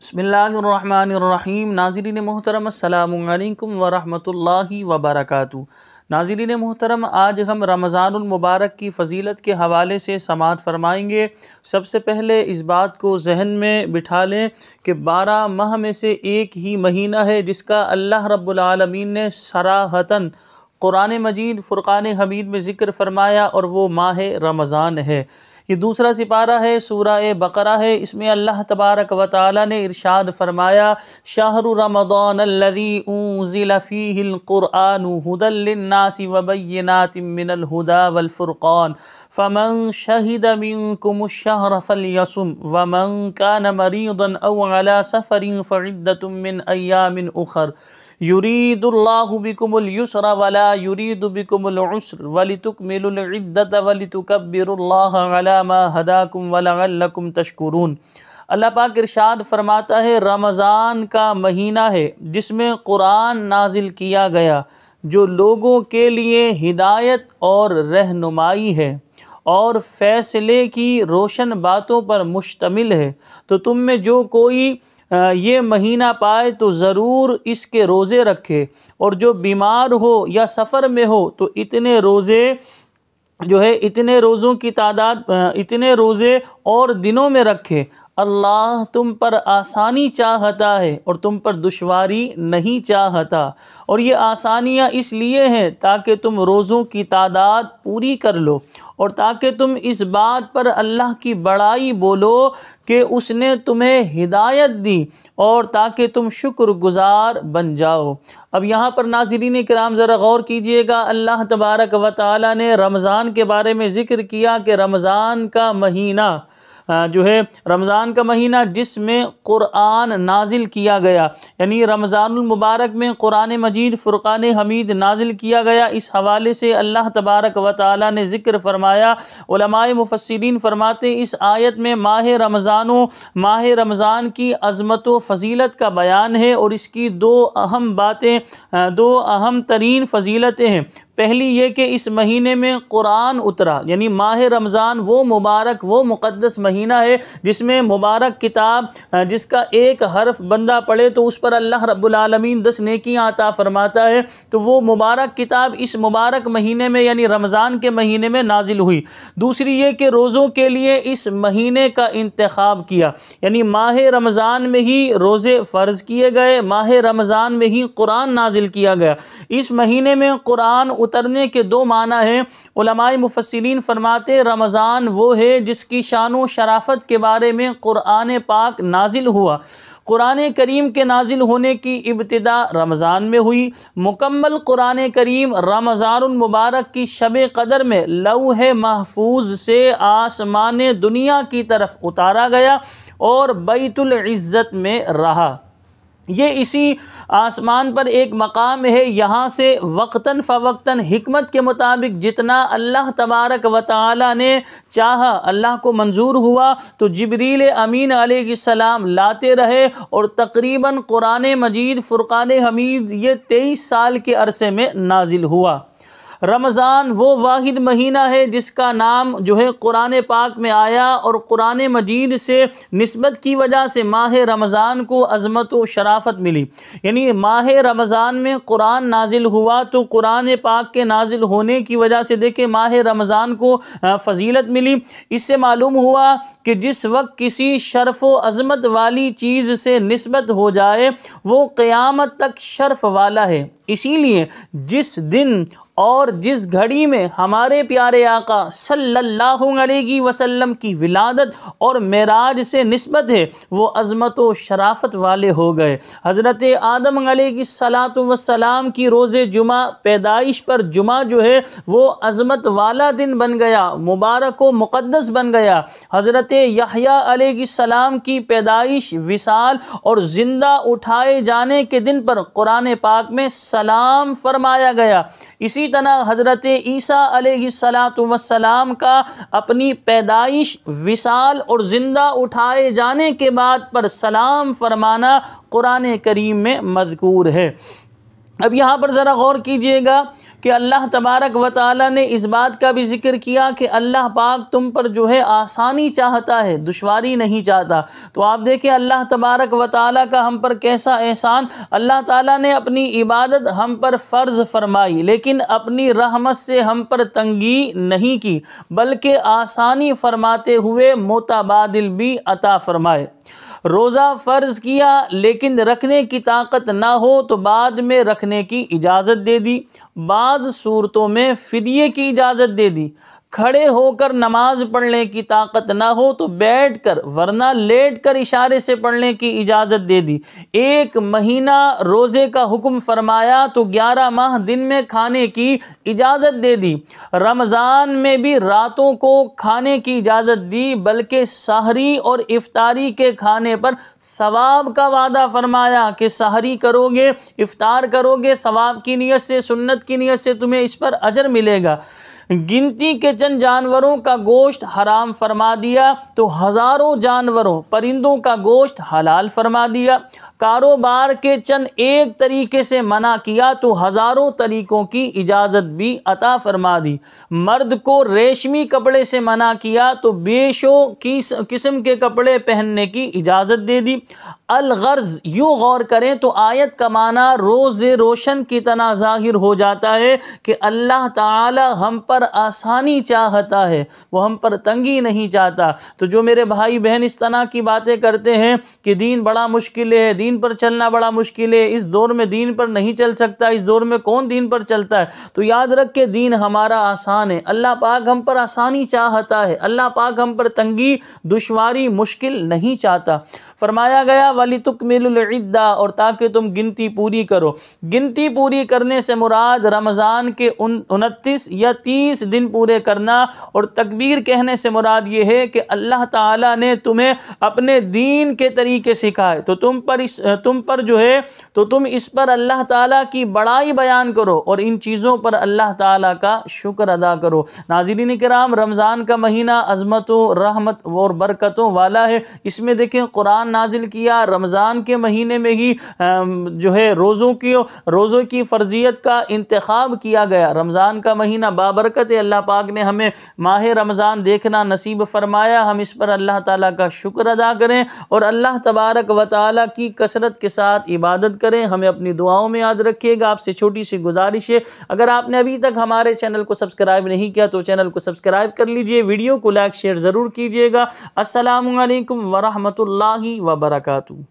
बिस्मिल्लाहिर्रहमानिर्रहीम। नाज़रीन मोहतरम अस्सलामु अलैकुम वरहमतुल्लाहि वबरकातुहू। नाज़रीन मोहतरम, आज हम रमज़ानुल मुबारक की फ़जीलत के हवाले से समाअत फ़रमाएँगे। सबसे पहले इस बात को जहन में बिठा लें कि 12 माह में से एक ही महीना है जिसका अल्लाह रब्बुल आलमीन ने सराहतन कुरान मजीद फ़ुरक़ान हमीद में ज़िक्र फ़रमाया और वो माह रमज़ान है। ये दूसरा सिपारा है, सूरह बकरा है। इसमें अल्लाह तबारक व तआला ने इरशाद फरमाया, शहरु रमज़ान अल्लज़ी उन्ज़िल फ़ीहिल क़ुरआनु हुदल लिन्नासि व बय्यिनातिम मिनल हुदा वल फ़ुरक़ान फ़मन शहिद मिनकुमुश शहर फ़लयसुम व मन कान मरीदन औ अला सफ़रिन फ़इद्दतुम मिन अय्यामिन उख़र युरीदुल्लाहु बिकुमुल युस्रा वला युरीदु बिकुमुल उस्र वलितुकमिलुल इद्दत वलितुकब्बिरुल्लाह अला मा हदाकुम वलअल्लकुम तशकुरून। अल्लाह पाक इरशाद फरमाता है, रमज़ान का महीना है जिसमें कुरान नाजिल किया गया, जो लोगों के लिए हिदायत और रहनुमाई है और फ़ैसले की रोशन बातों पर मुश्तमिल है। तो तुम में जो कोई ये महीना पाए तो ज़रूर इसके रोज़े रखे, और जो बीमार हो या सफ़र में हो तो इतने रोज़े जो है, इतने रोज़ों की तादाद, इतने रोज़े और दिनों में रखे। अल्लाह तुम पर आसानी चाहता है और तुम पर दुश्वारी नहीं चाहता। और ये आसानियाँ इसलिए हैं ताकि तुम रोज़ों की तादाद पूरी कर लो और ताकि तुम इस बात पर अल्लाह की बड़ाई बोलो कि उसने तुम्हें हिदायत दी और ताकि तुम शुक्रगुज़ार बन जाओ। अब यहाँ पर नाज़रीन किराम ज़रा गौर कीजिएगा, अल्लाह तबारक व तआला ने रमज़ान के बारे में ज़िक्र किया कि रमज़ान का महीना जो है, रमज़ान का महीना जिसमें क़ुरआन नाजिल किया गया, यानी रमज़ानुल मुबारक में कुरान मजीद फ़ुरक़ान हमीद नाजिल किया गया। इस हवाले से अल्लाह तबारक व तआला ने ज़िक्र फरमाया। उलमाए मुफ़स्सिरीन फरमाते इस आयत में माह रमज़ान की अज़मत व फ़जीलत का बयान है और इसकी दो अहम बातें, दो अहम तरीन फ़जीलतें हैं। पहली ये कि इस महीने में कुरान उतरा, यानी माह रमज़ान वो मुबारक, वो मुक़द्दस महीना है जिसमें मुबारक किताब, जिसका एक हर्फ बंदा पढ़े तो उस पर अल्लाह रब्बुल आलमीन 10 नेकियां अता फरमाता है। तो वो मुबारक किताब इस मुबारक महीने में यानी रमज़ान के महीने में नाजिल हुई। दूसरी ये कि रोज़ों के लिए इस महीने का इंतखाब किया, यानी माह रमज़ान में ही रोज़े फ़र्ज़ किए गए, माह रमज़ान में ही कुरान नाजिल किया गया। इस महीने में कुरान उतरने के दो माना हैं। उलमाए मुफस्सिरीन फरमाते रमज़ान वो है जिसकी शान व शराफत के बारे में कुरान पाक नाजिल हुआ। कुरान करीम के नाजिल होने की इब्तिदा रमज़ान में हुई। मुकम्मल कुरान करीम रमज़ानुल मुबारक की शब क़दर में लौह महफूज से आसमान दुनिया की तरफ उतारा गया और बैतुल इज़्ज़त में रहा। ये इसी आसमान पर एक मकाम है। यहाँ से वक्तन फ़वक्तन हिकमत के मुताबिक जितना अल्लाह तबारक व तआला ने चाहा, अल्लाह को मंजूर हुआ तो जिब्रील अमीन अलैहिस्सलाम लाते रहे और तकरीबन कुरान मजीद फ़ुरक़ान हमीद ये 23 साल के अरसे में नाजिल हुआ। रमज़ान वो वाहिद महीना है जिसका नाम जो है कुरान पाक में आया और कुरान मजीद से निस्बत की वजह से माह रमज़ान को अज़मत व शराफत मिली। यानी माह रमज़ान में कुरान नाजिल हुआ तो कुरान पाक के नाजिल होने की वजह से देखे माह रमज़ान को फ़जीलत मिली। इससे मालूम हुआ कि जिस वक्त किसी शर्फ़ व अज़मत वाली चीज़ से निस्बत हो जाए वो क़यामत तक शर्फ़ वाला है। इसीलिए जिस दिन और जिस घड़ी में हमारे प्यारे आका सल्लल्लाहु अलैहि वसल्लम की विलादत और मेराज से निस्बत है वो अज़मत व शराफत वाले हो गए। हज़रत आदम अलैहिस्सलातु वस्सलाम की रोज़े जुमा, पैदाइश पर जुमा जो है वो अज़मत वाला दिन बन गया, मुबारक व मुक़द्दस बन गया। हज़रत यहया अलैहिस्सलाम की पैदाइश, विसाल और ज़िंदा उठाए जाने के दिन पर कुरान पाक में सलाम फरमाया गया। इसी तरह हज़रत ईसा अलैहिस्सलातु वस्सलाम का अपनी पैदाइश, विसाल और ज़िंदा उठाए जाने के बाद पर सलाम फरमाना कुरान करीम में मज़कूर है। अब यहाँ पर ज़रा गौर कीजिएगा कि अल्लाह तबारक व तआला ने इस बात का भी ज़िक्र किया कि अल्लाह पाक तुम पर जो है आसानी चाहता है, दुश्वारी नहीं चाहता। तो आप देखें अल्लाह तबारक व तआला का हम पर कैसा एहसान। अल्लाह ताला ने अपनी इबादत हम पर फ़र्ज़ फरमाई, लेकिन अपनी रहमत से हम पर तंगी नहीं की, बल्कि आसानी फरमाते हुए मुतबादिल भी अता फरमाए। रोज़ा फ़र्ज़ किया लेकिन रखने की ताकत ना हो तो बाद में रखने की इजाज़त दे दी। बाज़ सूरतों में फ़िदिये की इजाज़त दे दी। खड़े होकर नमाज पढ़ने की ताकत ना हो तो बैठकर वरना लेटकर इशारे से पढ़ने की इजाज़त दे दी। 1 महीना रोज़े का हुक्म फरमाया तो 11 माह दिन में खाने की इजाज़त दे दी। रमज़ान में भी रातों को खाने की इजाज़त दी, बल्कि सहरी और इफ्तारी के खाने पर सवाब का वादा फरमाया कि सहरी करोगे, इफ्तार करोगे, सवाब की नीयत से, सुन्नत की नीयत से तुम्हें इस पर अजर मिलेगा। गिनती के चंद जानवरों का गोश्त हराम फरमा दिया तो हज़ारों जानवरों परिंदों का गोश्त हलाल फरमा दिया। कारोबार के चंद एक तरीके से मना किया तो हज़ारों तरीकों की इजाज़त भी अता फरमा दी। मर्द को रेशमी कपड़े से मना किया तो बेशो किस्म के कपड़े पहनने की इजाज़त दे दी। अल-गर्ज़ यूँ गौर करें तो आयत का माना रोज़े रोशन की तरह ज़ाहिर हो जाता है कि अल्लाह ताला हम पर आसानी चाहता है, वो हम पर तंगी नहीं चाहता। तो जो मेरे भाई बहन इस तरह की बातें करते हैं कि दीन बड़ा मुश्किल है, दीन पर चलना बड़ा मुश्किल है, इस दौर में दीन पर नहीं चल सकता, इस दौर में कौन दीन पर चलता है, तो याद रख के दीन हमारा आसान है। अल्लाह पाक हम पर आसानी चाहता है, अल्लाह पाक हम पर तंगी, दुश्वारी, मुश्किल नहीं चाहता। फरमाया गया वलितुकमिलुल इद्दा, और ताकि तुम गिनती पूरी करो। गिनती पूरी करने से मुराद रमज़ान के 29 या 30 दिन पूरे करना, और तकबीर कहने से मुराद ये है कि अल्लाह ताला ने तुम्हें अपने दीन के तरीके सिखाए, तो तुम पर जो है तो तुम इस पर अल्लाह ताला की बड़ाई बयान करो और इन चीज़ों पर अल्लाह ताला का शुक्र अदा करो। नाज़रीन किराम, रमज़ान का महीना अज़मतों, रहमत और बरकतों वाला है। इसमें देखें कुरान नाजिल किया रमज़ान के महीने में ही जो है रोज़ों की फ़र्जियत का इंतखाब किया गया। रमज़ान का महीना बाबरकत है, अल्लाह पाक ने हमें माह रमज़ान देखना नसीब फरमाया। हम इस पर अल्लाह ताला का शुक्र अदा करें और अल्लाह तबारक व तआला की कसरत के साथ इबादत करें। हमें अपनी दुआओं में याद रखिएगा। आपसे छोटी सी गुजारिश है, अगर आपने अभी तक हमारे चैनल को सब्सक्राइब नहीं किया तो चैनल को सब्सक्राइब कर लीजिए, वीडियो को लाइक शेयर ज़रूर कीजिएगा। अस्सलामु अलैकुम व रहमतुल्लाहि व बरकातुहू।